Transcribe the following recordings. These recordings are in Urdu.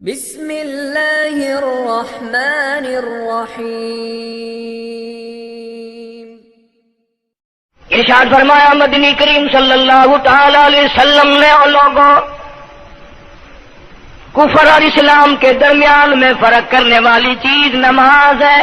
بسم اللہ الرحمن الرحیم۔ ارشاد فرمایا مدنی کریم صلی اللہ تعالی علیہ وسلم نے اور لوگوں کفر اور اسلام کے درمیان میں فرق کرنے والی چیز نماز ہے۔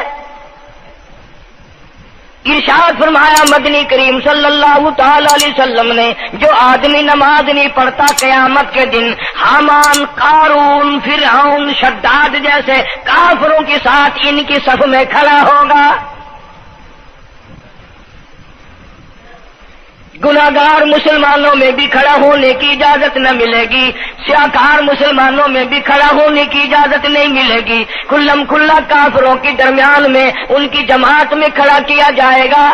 ارشاد فرمایا مدنی کریم صلی اللہ تعالی علیہ وسلم نے جو آدمی نماز نہیں پڑھتا قیامت کے دن حامان، قارون، فرعون، شداد جیسے کافروں کے ساتھ ان کی صف میں کھڑا ہوگا۔ گناہگار مسلمانوں میں بھی کھڑا ہونے کی اجازت نہ ملے گی، سیاکار مسلمانوں میں بھی کھڑا ہونے کی اجازت نہیں ملے گی، کھلم کھلا کافروں کے درمیان میں ان کی جماعت میں کھڑا کیا جائے گا۔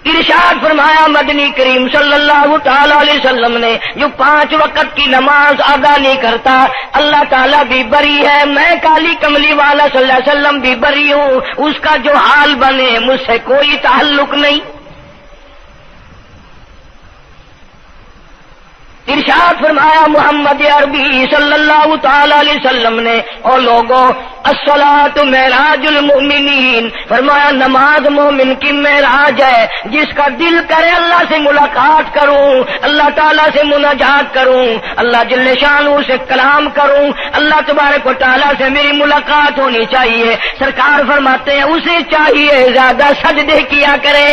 ارشاد فرمایا مدنی کریم صلی اللہ تعالی علیہ وسلم نے جو 5 وقت کی نماز ادا نہیں کرتا اللہ تعالیٰ بھی بری ہے، میں کالی کملی والا صلی اللہ علیہ وسلم بھی بری ہوں، اس کا جو حال بنے مجھ سے کوئی تعلق نہیں۔ ارشاد فرمایا محمد عربی صلی اللہ تعالی علیہ وسلم نے اور لوگوں الصلاۃ معراج المؤمنین، فرمایا نماز مومن کی معراج ہے، جس کا دل کرے اللہ سے ملاقات کروں، اللہ تعالیٰ سے مناجات کروں، اللہ جل شانہ سے کلام کروں، اللہ تبارک و تعالیٰ سے میری ملاقات ہونی چاہیے۔ سرکار فرماتے ہیں اسے چاہیے زیادہ سجدے کیا کرے۔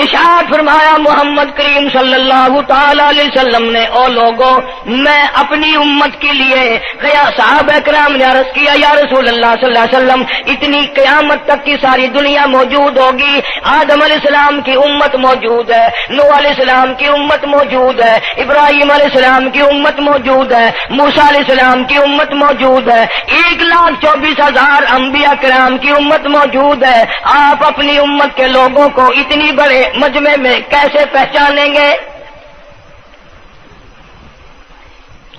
ارشاد فرمایا محمد کریم صلی اللہ تعالی علیہ وسلم نے اور لوگوں میں اپنی امت کے لیے صحابہ اکرام نے عرض کیا یا رسول اللہ صلی اللہ علیہ وسلم اتنی قیامت تک کی ساری دنیا موجود ہوگی، آدم علیہ السلام کی امت موجود ہے، نوح علیہ السلام کی امت موجود ہے، ابراہیم علیہ السلام کی امت موجود ہے، موسیٰ علیہ السلام کی امت موجود ہے، 1,24,000 انبیاء کرام کی امت موجود ہے، آپ اپنی امت کے لوگوں کو اتنی بڑے مجمع میں کیسے پہچانیں گے؟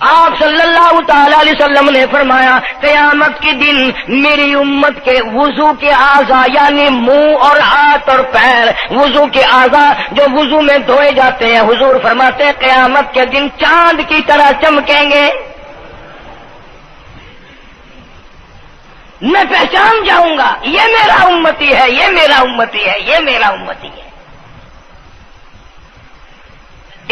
آپ صلی اللہ تعالی علیہ وسلم نے فرمایا قیامت کے دن میری امت کے وضو کے اعضاء یعنی منہ اور ہاتھ اور پیر، وضو کے اعضاء جو وضو میں دھوئے جاتے ہیں، حضور فرماتے ہیں قیامت کے دن چاند کی طرح چمکیں گے، میں پہچان جاؤں گا یہ میرا امتی ہے، یہ میرا امتی ہے، یہ میرا امتی ہے۔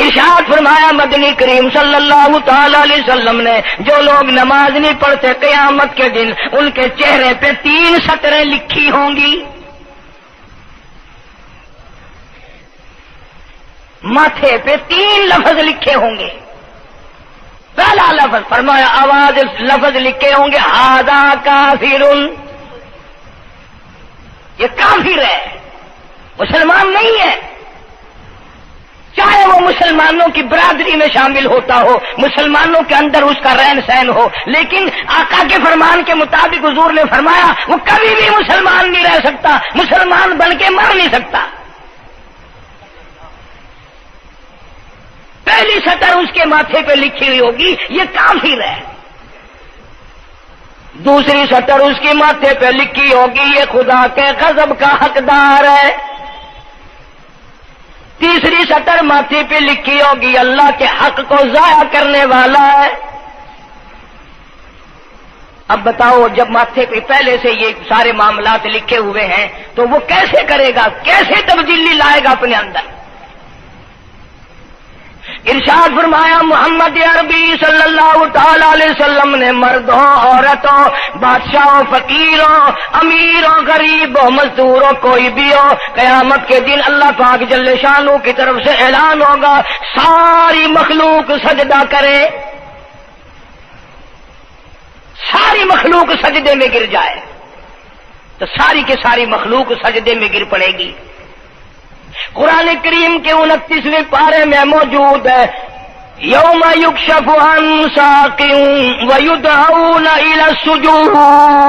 ارشاد فرمایا مدنی کریم صلی اللہ تعالی علیہ وسلم نے جو لوگ نماز نہیں پڑھتے قیامت کے دن ان کے چہرے پہ 3 سطریں لکھی ہوں گی، ماتھے پہ 3 لفظ لکھے ہوں گے۔ پہلا لفظ فرمایا آواز لفظ لکھے ہوں گے ھذا کافر، یہ کافر ہے، مسلمان نہیں ہے، چاہے وہ مسلمانوں کی برادری میں شامل ہوتا ہو، مسلمانوں کے اندر اس کا رہن سہن ہو، لیکن آقا کے فرمان کے مطابق حضور نے فرمایا وہ کبھی بھی مسلمان نہیں رہ سکتا، مسلمان بن کے مر نہیں سکتا۔ پہلی سطر اس کے ماتھے پہ لکھی ہوئی ہوگی یہ کافر ہے، دوسری سطر اس کے ماتھے پہ لکھی ہوگی یہ خدا کے غضب کا حقدار ہے، تیسری سطر ماتھے پہ لکھی ہوگی اللہ کے حق کو ضائع کرنے والا ہے۔ اب بتاؤ جب ماتھے پہ پہلے سے یہ سارے معاملات لکھے ہوئے ہیں تو وہ کیسے کرے گا، کیسے تبدیلی لائے گا اپنے اندر؟ ارشاد فرمایا محمد عربی صلی اللہ تعالی علیہ وسلم نے مردوں، عورتوں، بادشاہوں، فقیروں، امیروں، غریبوں، مزدوروں، کوئی بھی ہو، قیامت کے دن اللہ پاک جل شانہ کی طرف سے اعلان ہوگا ساری مخلوق سجدہ کرے، ساری مخلوق سجدے میں گر جائے تو ساری کی ساری مخلوق سجدے میں گر پڑے گی۔ قرآن کریم کے 29ویں پارے میں موجود ہے یوم یکشف عن ساق ویدعون الی السجود،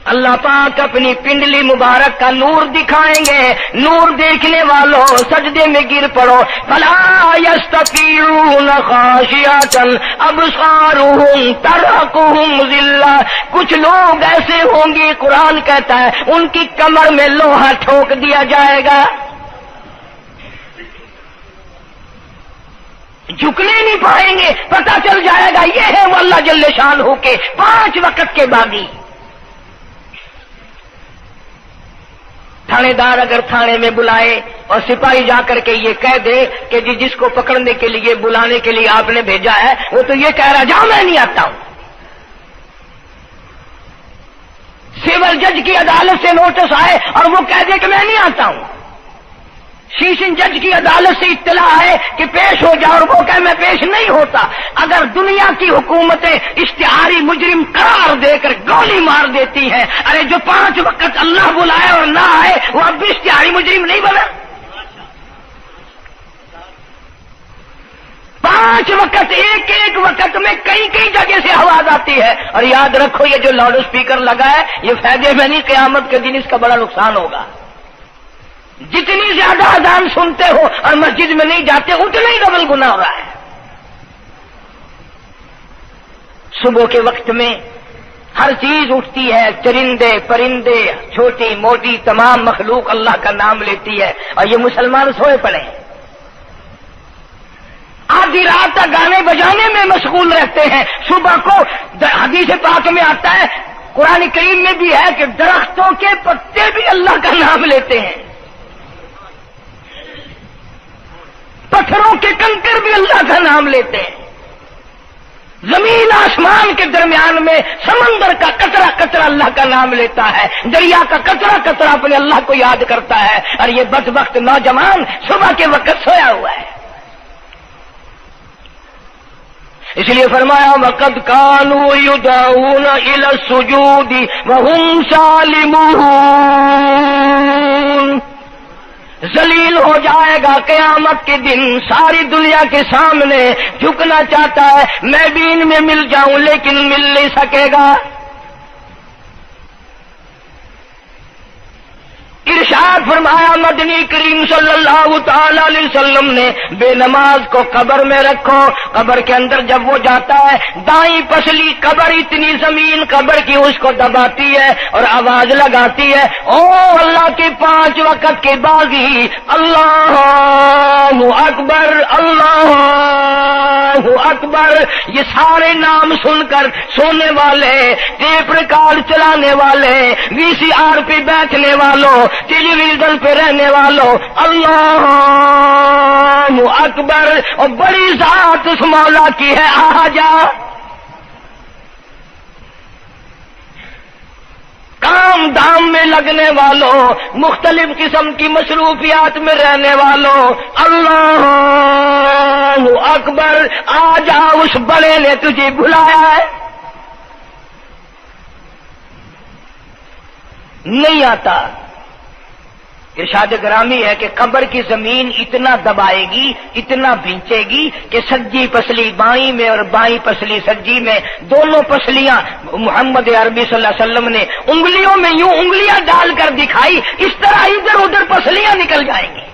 اللہ پاک اپنی پنڈلی مبارک کا نور دکھائیں گے. نور دیکھنے والوں سجدے میں گر پڑو. فلا یستطیعون خاشعۃ ابصارهم ترهقهم ذلہ. کچھ لوگ ایسے ہوں گے قرآن کہتا ہے ان کی کمر میں لوہا ٹھوک دیا جائے گا, جھکنے نہیں پائیں گے. پتہ چل جائے گا یہ ہے وہ اللہ جل شانہ کے 5 وقت کے باغی. تھانے دار اگر تھانے میں بلائے اور سپاہی جا کر کے یہ کہہ دے کہ جس کو پکڑنے کے لیے بلانے کے لیے آپ نے بھیجا ہے وہ تو یہ کہہ رہا جاؤ میں نہیں آتا ہوں. سول جج کی عدالت سے نوٹس آئے اور وہ کہہ دے کہ میں نہیں آتا ہوں. سیشن جج کی عدالت سے اطلاع ہے کہ پیش ہو جاؤ اور وہ کہے میں پیش نہیں ہوتا. اگر دنیا کی حکومتیں اشتہاری مجرم قرار دے کر گولی مار دیتی ہیں, ارے جو 5 وقت اللہ بلائے اور نہ آئے وہ اب بھی اشتہاری مجرم نہیں بنا. 5 وقت ایک وقت میں کئی جگہ سے آواز آتی ہے. اور یاد رکھو یہ جو لاؤڈ اسپیکر لگا ہے یہ فائدے میں نہیں, قیامت کے دن اس کا بڑا نقصان ہوگا. جتنی زیادہ اذان سنتے ہو اور مسجد میں نہیں جاتے اتنا ہی ڈبل گناہ ہو رہا ہے. صبح کے وقت میں ہر چیز اٹھتی ہے, چرندے پرندے چھوٹی موٹی تمام مخلوق اللہ کا نام لیتی ہے اور یہ مسلمان سوئے پڑے ہیں. آدھی رات تک گانے بجانے میں مشغول رہتے ہیں. صبح کو حدیث پاک میں آتا ہے, قرآن کریم میں بھی ہے کہ درختوں کے پتے بھی اللہ کا نام لیتے ہیں, پتھروں کے کنکر بھی اللہ کا نام لیتے ہیں. زمین آسمان کے درمیان میں سمندر کا قطرہ قطرہ اللہ کا نام لیتا ہے, دریا کا قطرہ قطرہ اپنے اللہ کو یاد کرتا ہے. اور یہ بدبخت نوجوان صبح کے وقت سویا ہوا ہے. اس لیے فرمایا وَقَدْ كَانُوا يُدْعَوْنَ إِلَى السُّجُودِ وَهُمْ سَالِمُونَ. ذلیل ہو جائے گا قیامت کے دن, ساری دنیا کے سامنے جھکنا چاہتا ہے میں بھی ان میں مل جاؤں لیکن مل نہیں سکے گا. ارشاد فرمایا مدنی کریم صلی اللہ تعالی علیہ وسلم نے بے نماز کو قبر میں رکھو. قبر کے اندر جب وہ جاتا ہے دائیں پسلی قبر اتنی زمین قبر کی اس کو دباتی ہے اور آواز لگاتی ہے او اللہ کے 5 وقت کے باغی اللہ اکبر اللہ اکبر. یہ سارے نام سن کر سونے والے, ٹیپ ریکارڈ چلانے والے, VCR پہ بیٹھنے والوں, ٹیلی ویژن پہ رہنے والوں اللہ اکبر. اور بڑی ذات اس مولا کی ہے آ جا. کام دام میں لگنے والوں, مختلف قسم کی مصروفیات میں رہنے والوں اللہ اکبر. آ جا, اس بڑے نے تجھے بلایا ہے. نہیں آتا. ارشاد گرامی ہے کہ قبر کی زمین اتنا دبائے گی اتنا بھینچے گی کہ سجی پسلی بائیں میں اور بائیں پسلی سجی میں دونوں پسلیاں محمد عربی صلی اللہ علیہ وسلم نے انگلیوں میں یوں انگلیاں ڈال کر دکھائی, اس طرح ادھر ادھر پسلیاں نکل جائیں گی.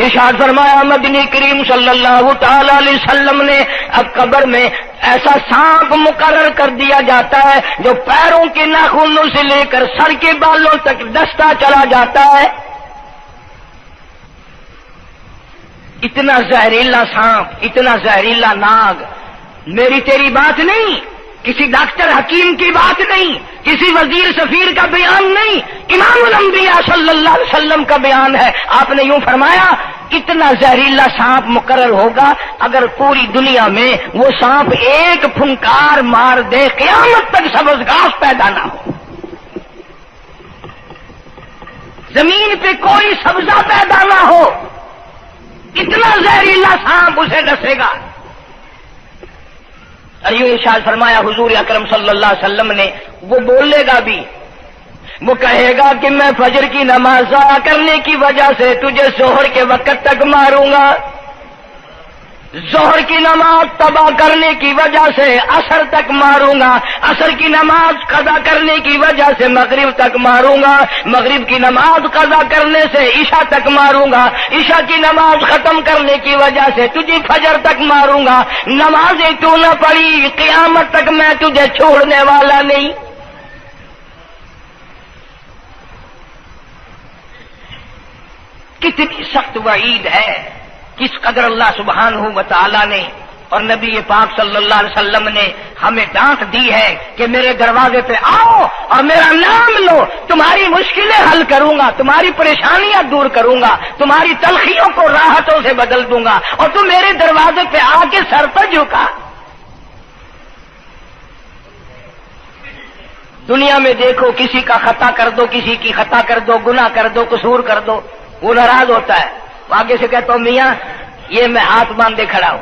ارشاد فرمایا مدنی کریم صلی اللہ تعالی علیہ وسلم نے اب قبر میں ایسا سانپ مقرر کر دیا جاتا ہے جو پیروں کے ناخنوں سے لے کر سر کے بالوں تک ڈستا چلا جاتا ہے. اتنا زہریلا سانپ, اتنا زہریلا ناگ. میری تیری بات نہیں, کسی ڈاکٹر حکیم کی بات نہیں, کسی وزیر سفیر کا بیان نہیں, امام الانبیاء صلی اللہ علیہ وسلم کا بیان ہے. آپ نے یوں فرمایا کتنا زہریلا سانپ مقرر ہوگا اگر پوری دنیا میں وہ سانپ ایک پھنکار مار دے قیامت تک سبز گھاس پیدا نہ ہو, زمین پہ کوئی سبزہ پیدا نہ ہو, اتنا زہریلا سانپ اسے ڈسے گا. اور یوں ارشاد فرمایا حضور اکرم صلی اللہ علیہ وسلم نے, وہ بولے گا بھی, وہ کہے گا کہ میں فجر کی نماز ضائع کرنے کی وجہ سے تجھے ظہر کے وقت تک ماروں گا. ظہر کی نماز تباہ کرنے کی وجہ سے عصر تک ماروں گا، عصر کی نماز قضا کرنے کی وجہ سے مغرب تک ماروں گا، مغرب کی نماز قضا کرنے سے عشاء تک ماروں گا، عشاء کی نماز ختم کرنے کی وجہ سے تجھے فجر تک ماروں گا، نمازیں تو نہ پڑھی قیامت تک میں تجھے چھوڑنے والا نہیں۔ کتنی سخت وعید ہے، کس قدر اللہ سبحانہ و تعالی نے اور نبی پاک صلی اللہ علیہ وسلم نے ہمیں ڈانٹ دی ہے کہ میرے دروازے پہ آؤ اور میرا نام لو، تمہاری مشکلیں حل کروں گا، تمہاری پریشانیاں دور کروں گا، تمہاری تلخیوں کو راحتوں سے بدل دوں گا، اور تم میرے دروازے پہ آ کے سر پر جھکا۔ دنیا میں دیکھو، کسی کا خطا کر دو، کسی کی خطا کر دو، گناہ کر دو، قصور کر دو، وہ ناراض ہوتا ہے، آگے سے کہتا ہوں میاں یہ میں ہاتھ باندھے کھڑا ہوں،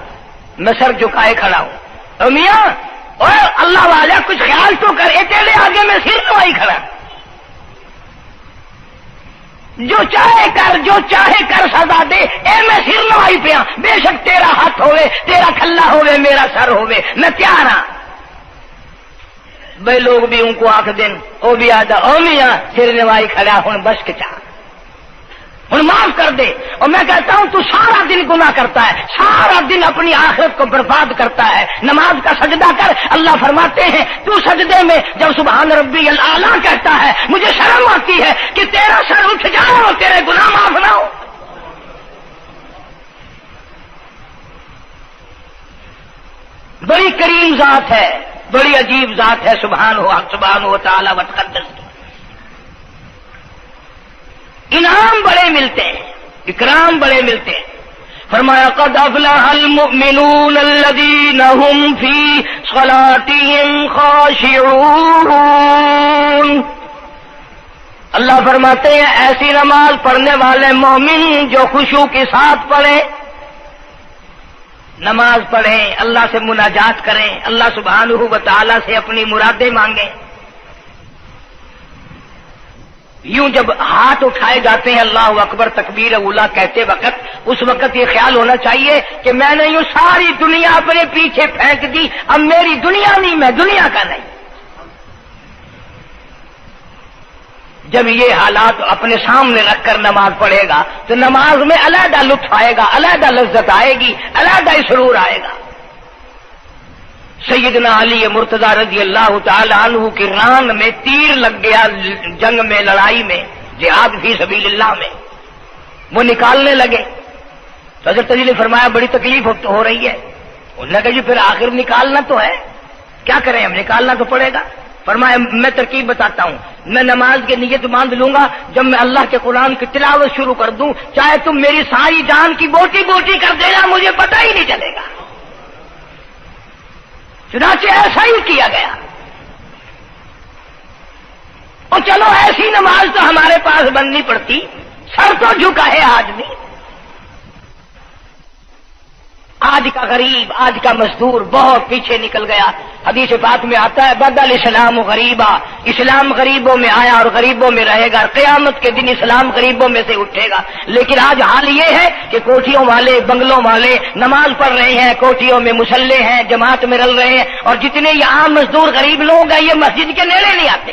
میں سر جھکائے کھڑا ہوں، اور میاں اور اللہ والا کچھ خیال تو کر، تیرے آگے میں سر نوائی کھڑا، جو چاہے کر، جو چاہے کر سزا دے، میں سر نوائی پہ ہوں، بے شک تیرا ہاتھ ہوئے، تیرا کھلا ہوئے، میرا سر ہوئے، میں تیار ہاں۔ بھائی لوگ بھی ان کو آنکھ دن وہ بھی آدھا او میاں سر نوائی کھڑا ہوں، بس کے چاہ ہوں معاف کر دے۔ اور میں کہتا ہوں تو سارا دن گناہ کرتا ہے، سارا دن اپنی آخرت کو برباد کرتا ہے، نماز کا سجدہ کر، اللہ فرماتے ہیں تو سجدے میں جب سبحان ربی الاعلیٰ کہتا ہے مجھے شرم آتی ہے کہ تیرا سر اٹھ جاؤ اور تیرے گناہ معاف نہ ہو۔ بڑی کریم ذات ہے، بڑی عجیب ذات ہے سبحانہ و تعالی و تقدس کی، انعام بڑے ملتے ہیں، اکرام بڑے ملتے ہیں۔ فرمایا قد افلح المؤمنون الذین هم فی صلاتهم خاشعون، اللہ فرماتے ہیں ایسی نماز پڑھنے والے مومن جو خشوع کے ساتھ پڑھیں، نماز پڑھیں، اللہ سے مناجات کریں، اللہ سبحانہ و تعالی سے اپنی مرادیں مانگیں۔ یوں جب ہاتھ اٹھائے جاتے ہیں اللہ اکبر تکبیر اولا کہتے وقت، اس وقت یہ خیال ہونا چاہیے کہ میں نے یوں ساری دنیا اپنے پیچھے پھینک دی، اب میری دنیا نہیں، میں دنیا کا نہیں۔ جب یہ حالات اپنے سامنے رکھ کر نماز پڑھے گا تو نماز میں علیحدہ لطف آئے گا، علیحدہ لذت آئے گی، علیحدہ سرور آئے گا۔ سیدنا علی مرتضی رضی اللہ تعالی عنہ کی ران میں تیر لگ گیا، جنگ میں، لڑائی میں، جہاد فی سبیل اللہ میں، وہ نکالنے لگے تو حضرت علی نے فرمایا بڑی تکلیف ہو رہی ہے، انہوں نے کہا جی پھر آخر نکالنا تو ہے، کیا کریں ہم، نکالنا تو پڑے گا۔ فرمایا میں ترکیب بتاتا ہوں، میں نماز کی نیت باندھ لوں گا، جب میں اللہ کے قرآن کی تلاوت شروع کر دوں چاہے تم میری ساری جان کی بوٹی بوٹی کر دینا، مجھے پتہ ہی نہیں چلے گا۔ چنانچہ ایسا ہی کیا گیا، اور چلو ایسی نماز تو ہمارے پاس بننی پڑتی، سر تو جھکا ہے آدمی، آج کا غریب، آج کا مزدور بہت پیچھے نکل گیا۔ حدیث پاک میں آتا ہے بدل اسلام غریبا، اسلام غریبوں میں آیا اور غریبوں میں رہے گا، قیامت کے دن اسلام غریبوں میں سے اٹھے گا۔ لیکن آج حال یہ ہے کہ کوٹھیوں والے، بنگلوں والے نماز پڑھ رہے ہیں، کوٹھیوں میں مصلے ہیں، جماعت میں رل رہے ہیں، اور جتنے یہ عام مزدور غریب لوگ ہیں یہ مسجد کے نیڑے نہیں آتے۔